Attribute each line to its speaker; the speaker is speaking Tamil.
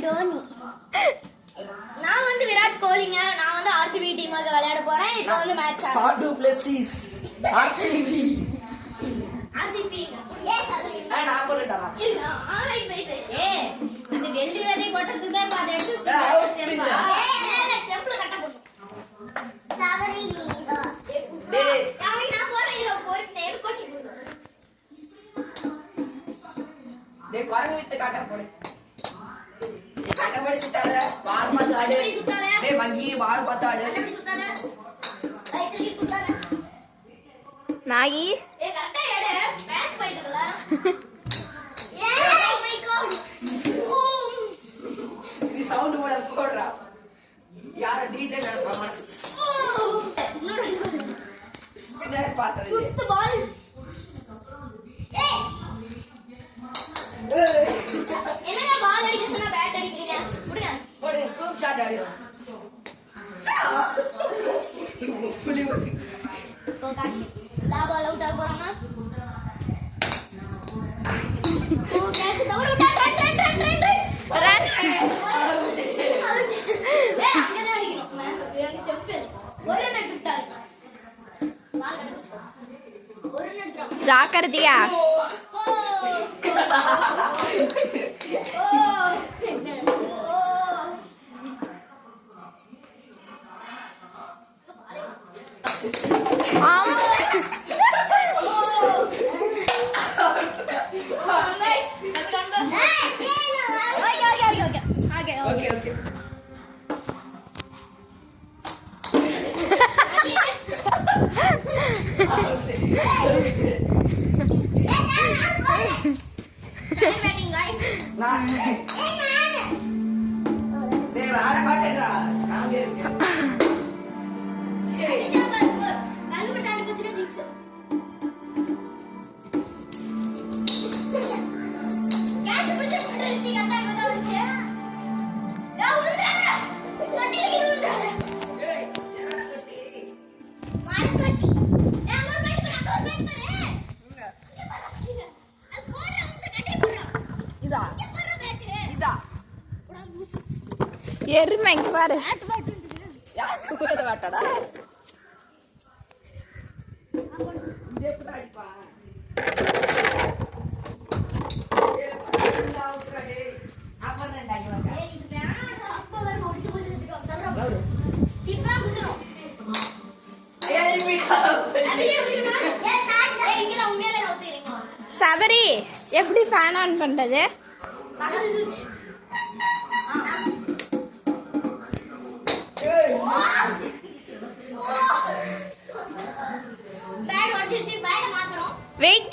Speaker 1: டோனி. நான் வந்து விராட் கோலிங்க. நான் வந்து ஆர்சிபி டீமுக்கு விளையாட போறேன். இப்போ வந்து மேட்ச்
Speaker 2: ஹார்ட் டு பிளேசிஸ் ஆர்சிபி நான் போறேன்டா.
Speaker 1: இந்த வெள்ளி விதை கொட்டது தான் பாத்து எடுத்து ஸ்டெம்ப்ல கட்ட போணும். தவறி நீடா. டேய் நான் போறேன். இத போறேன் எடுக்கோட்டி.
Speaker 2: டேய் குரங்கு வித்து காட்ட போடு. கண்ணபடி சுத்தாத. பால் பார்த்து ஆடு. டேய் மங்கி பால் பார்த்து ஆடு.
Speaker 1: கண்ணபடி சுத்தாத. லைட்லி சுத்தாத.
Speaker 3: நாகி
Speaker 1: ஏ கரெக்ட்டா எடு. மேட்ச் போயிடுல. Oh my god.
Speaker 2: நீ சவுண்ட் போட போடுறா. யார டிஜே நடப்பா மனசு. ஸ்பின்னர் பார்த்தது.
Speaker 1: Fifth ball. ஏய் என்னங்க பால் அடிக்க சொன்னா பேட் அடிக்கிறீங்க. புடிங்க.
Speaker 2: போடு டூப் ஷாட் அடி. புலி ஓடி.
Speaker 1: ஓ காசி. லா பால் அவுட் ஆக போறாங்க. ஓ கேட்ச் டவுன் அவுட். ரன். ஏய் அங்க தான் அடிக்கணும். நான் ஸ்டெம்ப் ஒரு ரன் எடுத்துட்டாங்க. பால் அடிச்சு. ஒரு ரன் எடுத்துறாங்க.
Speaker 3: ஜாக்கிரதையா.
Speaker 2: ஓகே ஓகே நான் டேய் வார பாட்டேடா நான் இருக்கேன். சரி
Speaker 3: எருமை இங்க பாரு.
Speaker 2: வாட்டடா அடிப்பா.
Speaker 3: சபரி எப்படி ஃபேன் ஆன் பண்றது? வெயிட்